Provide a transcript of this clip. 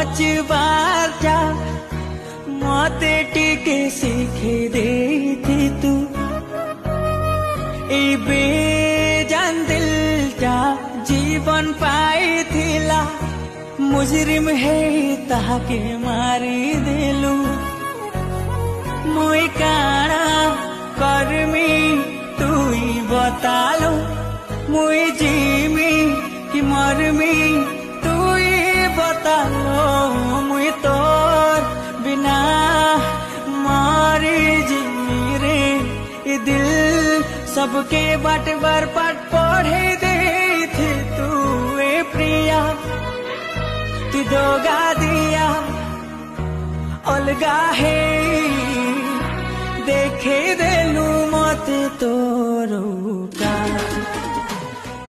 बचबार जा मते टिके शिखे देती तू ए बेजान दिल जा जीवन पाई थिला मुजरिम है ताके मारी देलू मुई काना कर्मी तुई बतालो मुई जीमी कि मरमी तुई बतालो मुई तोर बिना मारी जीमी रे ये दिल सबके बाट बार पाठ पढ़े दे थे तू ए प्रिया तू दोगा दिया अलगा है देखे देलू मत तोरो का।